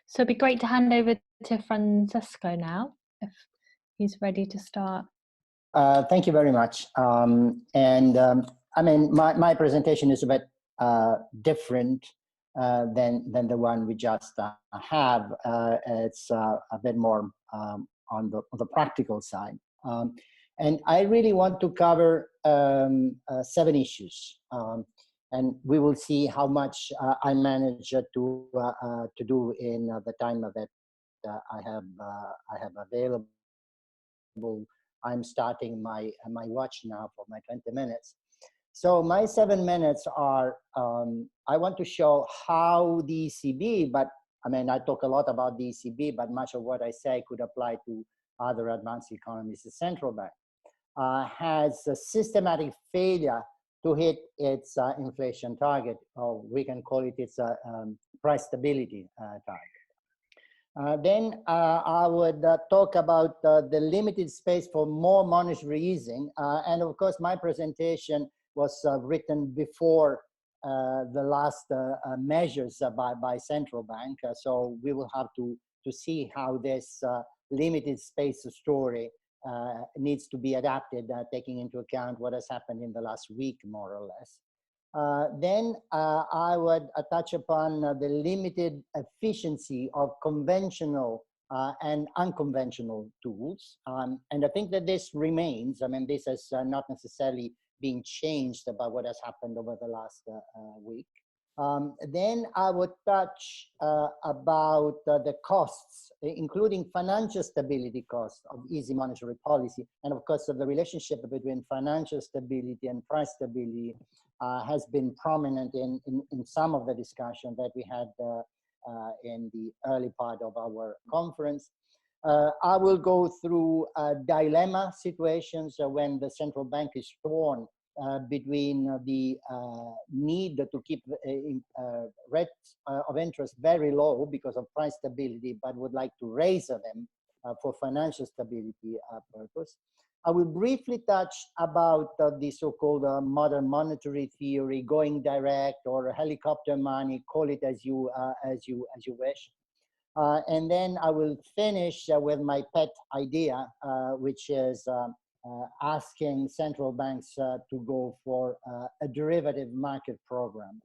So it'd be great to hand over to Francesco now, if he's ready to start. Thank you very much. I mean, my presentation is a bit different than the one we just have. It's a bit more on the practical side. And I really want to cover 7 issues. And we will see how much I manage to do in the time that I have available. I'm starting my watch now for my 20 minutes. So my 7 minutes are, I want to show how the ECB, but I mean, I talk a lot about the ECB, but much of what I say could apply to other advanced economies. The central bank has a systematic failure to hit its inflation target, or we can call it its price stability target. Then I would talk about the limited space for more monetary easing. And of course, my presentation was written before the last measures by central bank. So we will have to see how this limited space story needs to be adapted, taking into account what has happened in the last week, more or less. Then I would touch upon the limited efficiency of conventional and unconventional tools. And I think that this remains. I mean, this has not necessarily been changed about what has happened over the last week. Then I would touch about the costs, including financial stability costs of easy monetary policy. And of course, the relationship between financial stability and price stability has been prominent in some of the discussion that we had in the early part of our conference. I will go through dilemma situations when the central bank is torn between the need to keep rates of interest very low because of price stability, but would like to raise them for financial stability purpose. I will briefly touch about the so-called modern monetary theory, going direct or helicopter money, call it as you wish. And then I will finish with my pet idea, which is asking central banks to go for a derivative market program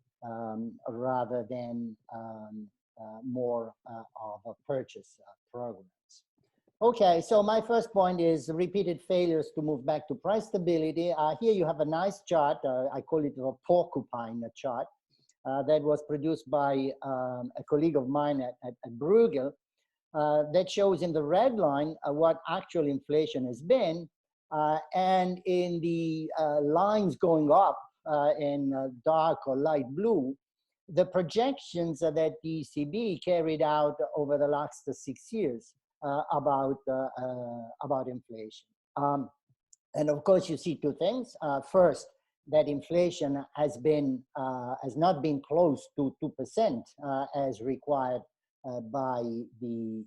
rather than more of a purchase programs. Okay, so my first point is repeated failures to move back to price stability. Here you have a nice chart. I call it a porcupine chart that was produced by a colleague of mine at Bruegel that shows in the red line what actual inflation has been. And in the lines going up in dark or light blue, the projections that the ECB carried out over the last 6 years about inflation. And of course, you see 2 things. First, that inflation has not been close to 2% as required by the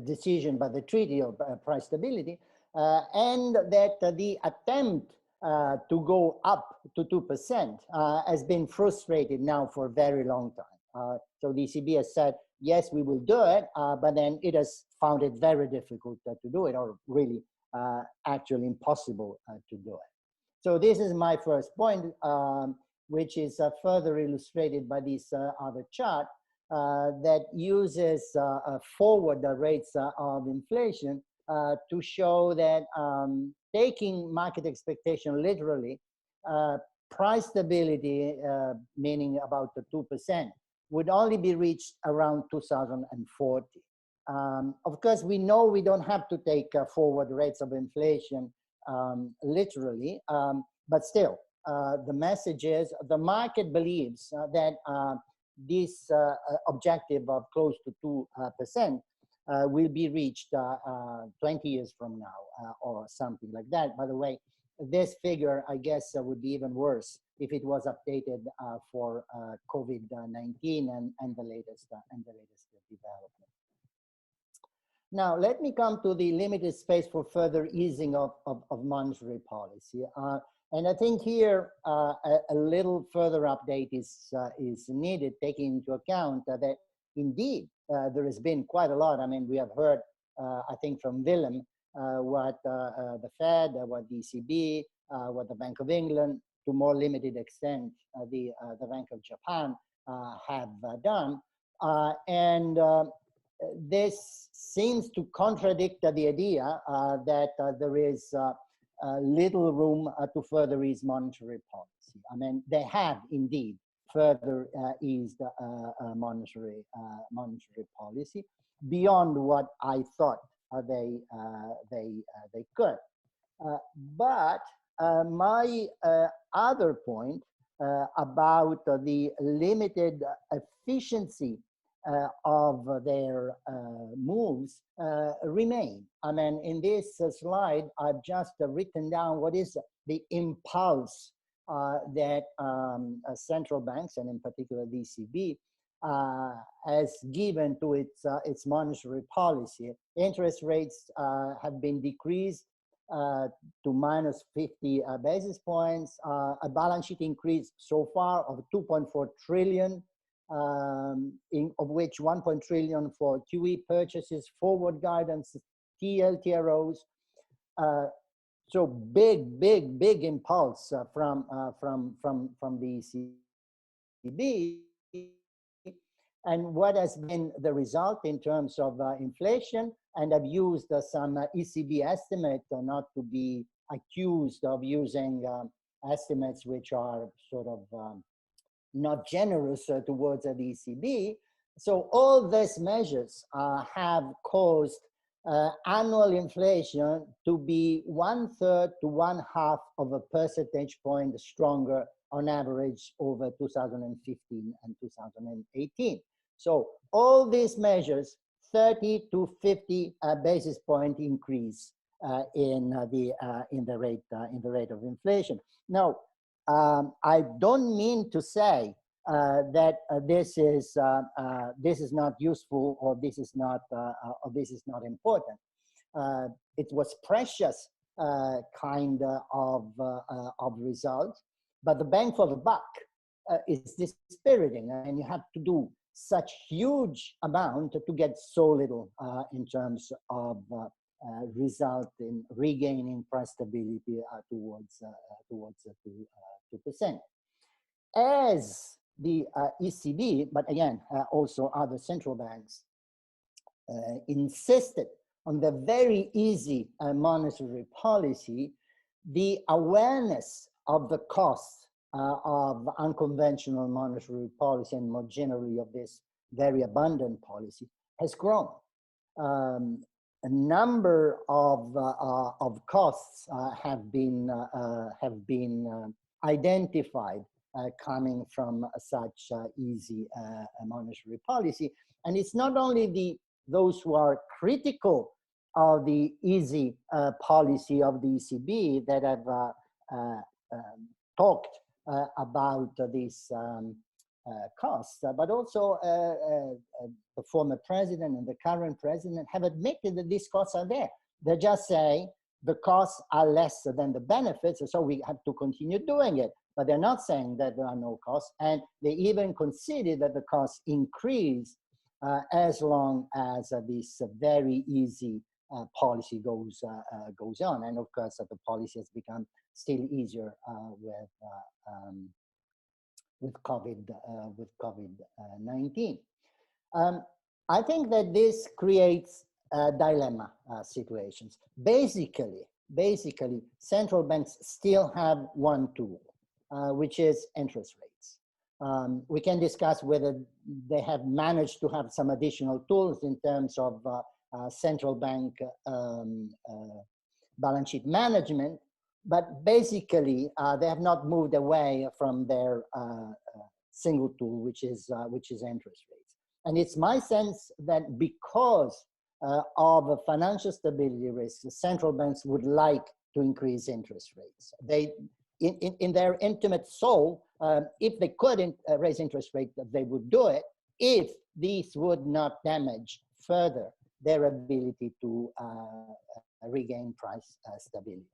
decision, by the Treaty of Price Stability, and that the attempt to go up to 2% has been frustrated now for a very long time. So the ECB has said, yes, we will do it, but then it has found it very difficult to do it, or really actually impossible to do it. So this is my first point, which is further illustrated by this other chart that uses forward rates of inflation to show that taking market expectation literally, price stability, meaning about the 2%, would only be reached around 2040. Of course, we know we don't have to take forward rates of inflation literally, but still, the message is the market believes that this objective of close to 2% will be reached 20 years from now or something like that. By the way, this figure, I guess, would be even worse if it was updated for COVID-19 and the latest development. Now, let me come to the limited space for further easing of monetary policy. And I think here a little further update is needed, taking into account that indeed there has been quite a lot. I mean, we have heard, I think, from Willem what the Fed, what the ECB, what the Bank of England, to more limited extent, the Bank of Japan have done. And this seems to contradict the idea that there is little room to further ease monetary policy. I mean, they have indeed further eased monetary policy beyond what I thought they could. But my other point about the limited efficiency of their moves remain. I mean, in this slide, I've just written down what is the impulse that central banks, and in particular the ECB, has given to its monetary policy. Interest rates have been decreased to minus 50 basis points, a balance sheet increase so far of 2.4 trillion, of which 1 trillion for QE purchases, forward guidance, TLTROs. So big impulse from the ECB. And what has been the result in terms of inflation? And I've used some ECB estimates, not to be accused of using estimates which are sort of not generous towards the ECB. So all these measures have caused annual inflation to be 1/3 to 1/2 of a percentage point stronger on average over 2015 and 2018. So all these measures, 30 to 50 basis point increase in the rate of inflation. Now, I don't mean to say that this is not useful, or this is not important. It was precious kind of result, but the bang for the buck is dispiriting, and you have to do such huge amount to get so little in terms of result in regaining price stability towards 2%. As the ECB, but again, also other central banks, insisted on the very easy monetary policy, the awareness of the costs of unconventional monetary policy, and more generally of this very abundant policy, has grown. A number of costs have been identified coming from such easy monetary policy, and it's not only those who are critical of the easy policy of the ECB that have talked about these costs, but also the former president and the current president have admitted that these costs are there. They just say the costs are less than the benefits, so we have to continue doing it. But they're not saying that there are no costs, and they even consider that the costs increase as long as this very easy policy goes on. And of course, the policy has become still easier with COVID-19. I think that this creates dilemma situations. Basically, central banks still have one tool, which is interest rates. We can discuss whether they have managed to have some additional tools in terms of central bank balance sheet management, but basically they have not moved away from their single tool, which is interest rates. And it's my sense that because of financial stability risks, central banks would like to increase interest rates. They, in their intimate soul, if they couldn't raise interest rates, they would do it if these would not damage further their ability to regain price stability.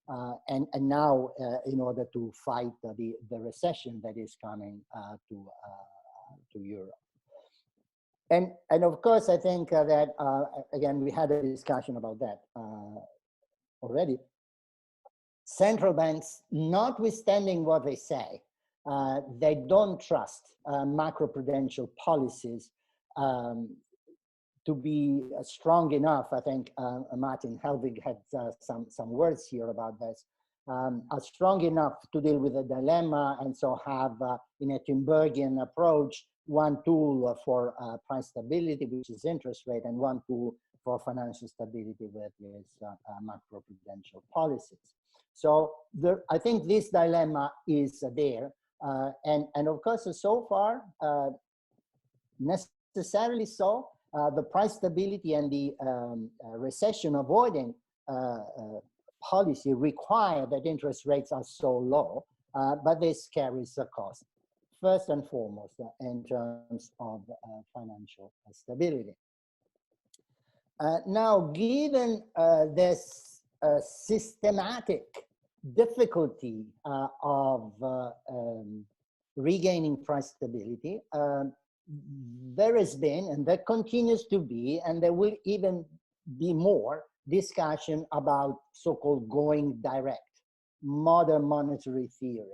and now in order to fight the recession that is coming to Europe. And of course, I think that, again, we had a discussion about that already. Central banks, notwithstanding what they say, they don't trust macroprudential policies to be strong enough. I think Martin Helvig had some words here about this, are strong enough to deal with the dilemma, and so have, in a Timbergian approach, one tool for price stability, which is interest rate, and one tool for financial stability, with its macroprudential policies. So I think this dilemma is there, and of course, so far, necessarily so, the price stability and the recession avoiding policy require that interest rates are so low, but this carries a cost, first and foremost, in terms of financial stability. Now, given this systematic difficulty of regaining price stability, there has been, and there continues to be, and there will even be more discussion about so-called going direct, modern monetary theory.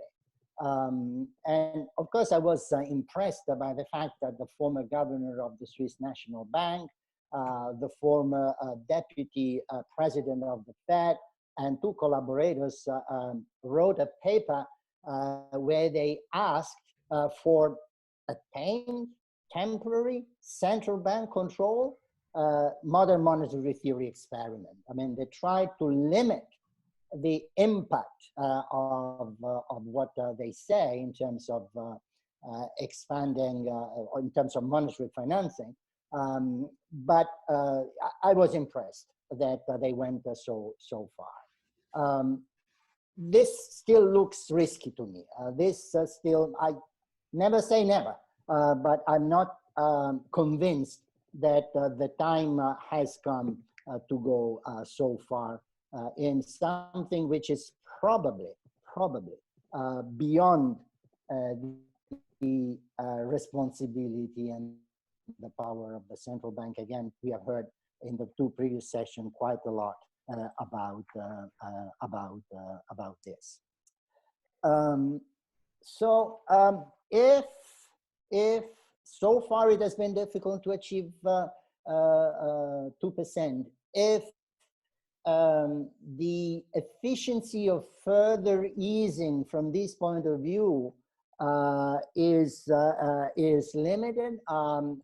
And of course, I was impressed by the fact that the former governor of the Swiss National Bank, the former deputy president of the Fed, and two collaborators wrote a paper where they asked for a temporary central bank control modern monetary theory experiment. I mean, they tried to limit the impact of what they say in terms of expanding, or in terms of monetary financing. But I was impressed that they went so far. This still looks risky to me. This still, I never say never, but I'm not convinced that the time has come to go so far in something which is probably beyond the responsibility and the power of the central bank. Again, we have heard in the two previous sessions quite a lot about this. If so far it has been difficult to achieve 2%, if the efficiency of further easing from this point of view is limited,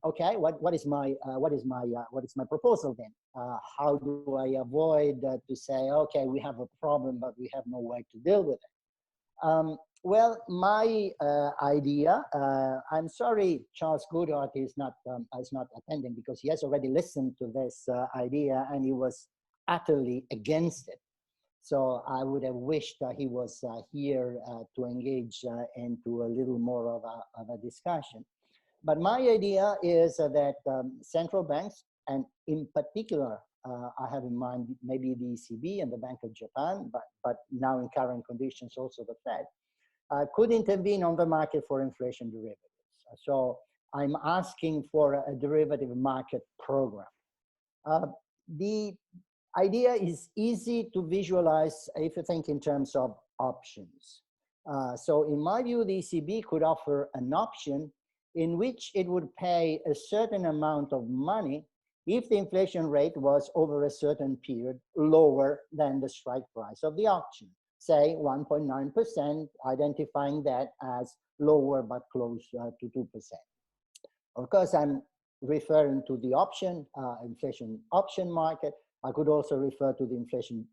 okay, what is my proposal then? How do I avoid to say, okay, we have a problem, but we have no way to deal with it? Well, my idea, I'm sorry Charles Goodhart is not attending, because he has already listened to this idea and he was utterly against it. So I would have wished he was here to engage into a little more of a discussion. But my idea is that central banks, and in particular, I have in mind maybe the ECB and the Bank of Japan, but now in current conditions also the Fed, could intervene on the market for inflation derivatives. So I'm asking for a derivative market program. The idea is easy to visualize if you think in terms of options. So in my view, the ECB could offer an option in which it would pay a certain amount of money if the inflation rate was over a certain period lower than the strike price of the option, say 1.9%, identifying that as lower but close to 2%. Of course, I'm referring to the option, inflation option market. I could also refer to the inflation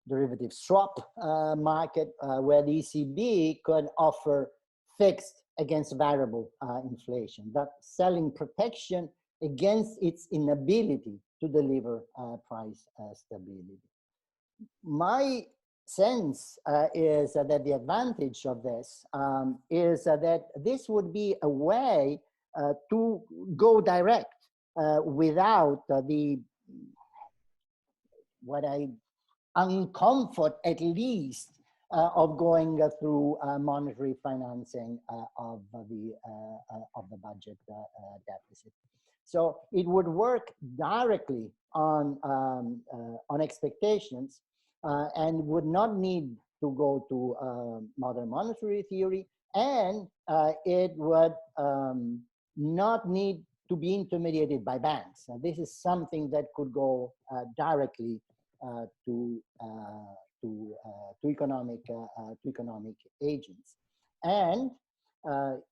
derivative swap market, where the ECB could offer fixed against variable inflation, that selling protection against its inability to deliver price stability. My sense is that the advantage of this is that this would be a way to go direct without what I uncomfort, at least, of going through monetary financing of the budget deficit. So it would work directly on expectations and would not need to go to modern monetary theory, and it would not need to be intermediated by banks. This is something that could go directly to economic agents, and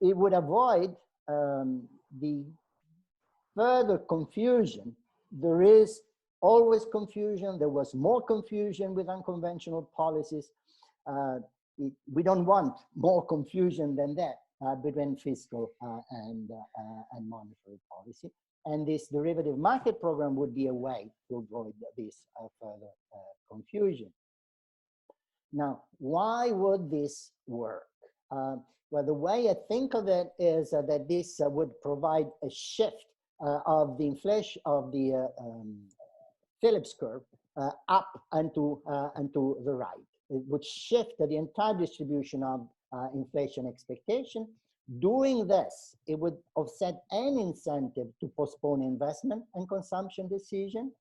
it would avoid the further confusion. There is always confusion. There was more confusion with unconventional policies. We don't want more confusion than that between fiscal and monetary policy. And this derivative market program would be a way to avoid this further confusion. Now, why would this work? Well, the way I think of it is that this would provide a shift of the inflation of the Phillips curve up and to the right. It would shift the entire distribution of inflation expectation. Doing this, it would offset any incentive to postpone investment and consumption decision.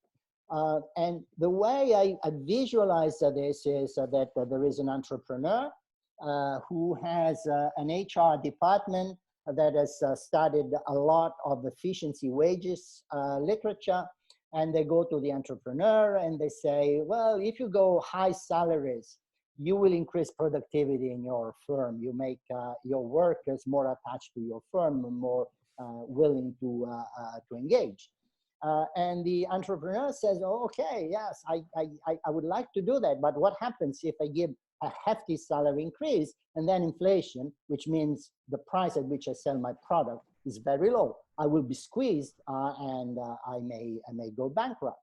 And the way I visualize this is that there is an entrepreneur who has an HR department that has studied a lot of efficiency wages literature, and they go to the entrepreneur and they say, well, if you go high salaries, you will increase productivity in your firm. You make your workers more attached to your firm and more willing to engage. And the entrepreneur says, oh, okay, yes, I would like to do that. But what happens if I give a hefty salary increase and then inflation, which means the price at which I sell my product is very low? I will be squeezed and I may go bankrupt.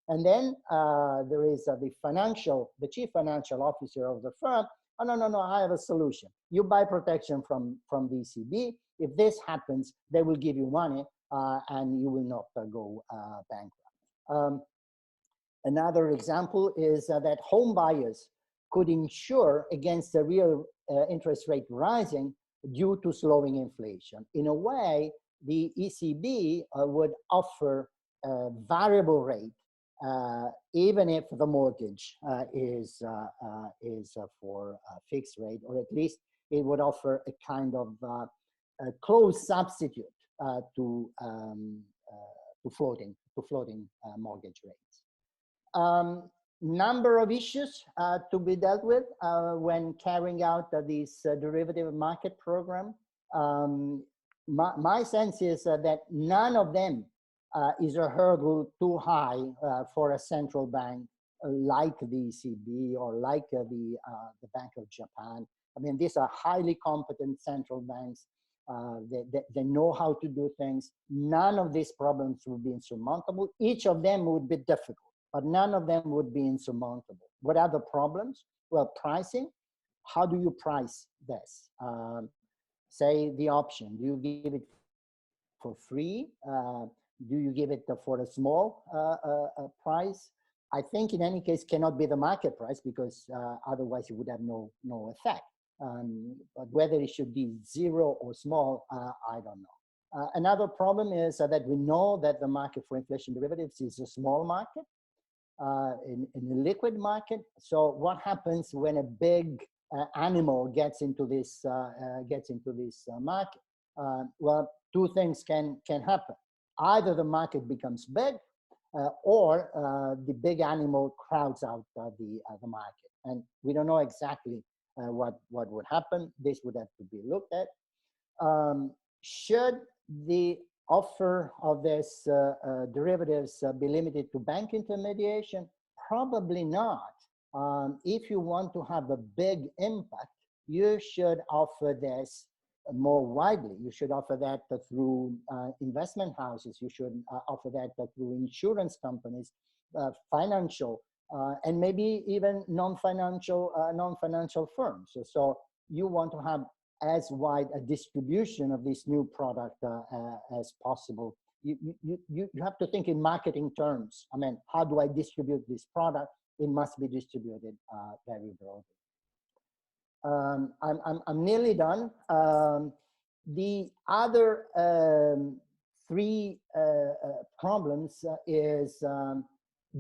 And then there is the chief financial officer of the firm. Oh, no, I have a solution. You buy protection from the ECB. If this happens, they will give you money and you will not go bankrupt. Another example is that home buyers could insure against the real interest rate rising due to slowing inflation. In a way, the ECB would offer a variable rate even if the mortgage is for a fixed rate, or at least it would offer a kind of a close substitute to floating mortgage rates. Number of issues to be dealt with when carrying out this derivative market program. My sense is that none of them is a hurdle too high for a central bank like the ECB or like the Bank of Japan. I mean, these are highly competent central banks. They know how to do things. None of these problems would be insurmountable. Each of them would be difficult, but none of them would be insurmountable. What are the problems? Well, pricing. How do you price this? Say the option. Do you give it for free? Do you give it for a small price? I think in any case cannot be the market price, because otherwise it would have no effect. But whether it should be zero or small, I don't know. Another problem is that we know that the market for inflation derivatives is a small market, in a liquid market. So what happens when a big animal gets into this market? Well, two things can happen. Either the market becomes big, or the big animal crowds out the market, and we don't know exactly what would happen. This would have to be looked at. Should the offer of this derivatives be limited to bank intermediation? Probably not. If you want to have a big impact, you should offer this more widely. You should offer that through investment houses. You should offer that through insurance companies, financial, and maybe even non-financial firms. So you want to have as wide a distribution of this new product as possible. You have to think in marketing terms. I mean, how do I distribute this product? it must be distributed very broadly. I'm nearly done. The other three problems is,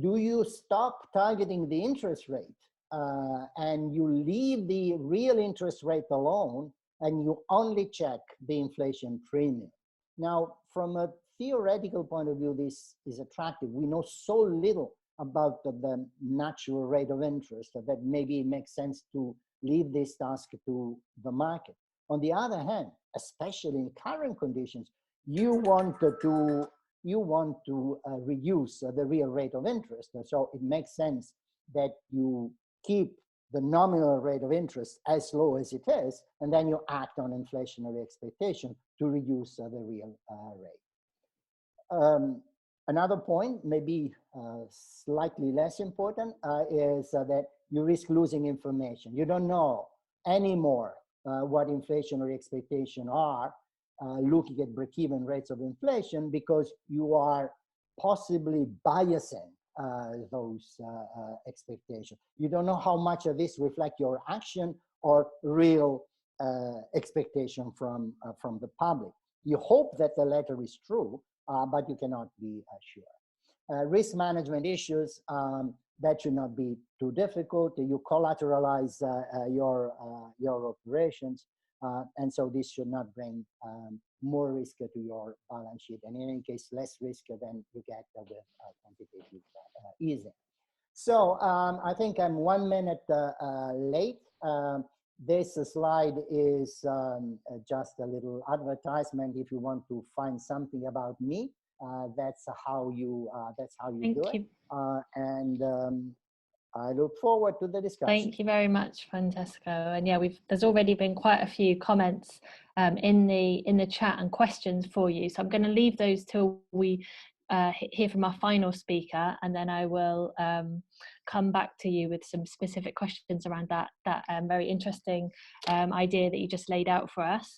do you stop targeting the interest rate and you leave the real interest rate alone and you only check the inflation premium? Now, from a theoretical point of view, this is attractive. We know so little about the natural rate of interest that maybe it makes sense to leave this task to the market. On the other hand, especially in current conditions, you want to reduce the real rate of interest. And so it makes sense that you keep the nominal rate of interest as low as it is, and then you act on inflationary expectation to reduce the real rate. Another point, maybe slightly less important, is that you risk losing information. You don't know anymore what inflationary expectations are looking at break-even rates of inflation, because you are possibly biasing those expectations. You don't know how much of this reflect your action or real expectation from the public. You hope that the latter is true, but you cannot be sure. Risk management issues, that should not be too difficult. You collateralize your operations, and so this should not bring more risk to your balance sheet, and in any case, less risk than you get with quantitative easing. So I think I'm 1 minute late. This slide is just a little advertisement. If you want to find something about me, that's how you do it. And I look forward to the discussion. Thank you very much, Francesco. And yeah, there's already been quite a few comments in the chat and questions for you. So I'm going to leave those till we hear from our final speaker, and then I will come back to you with some specific questions around that very interesting idea that you just laid out for us.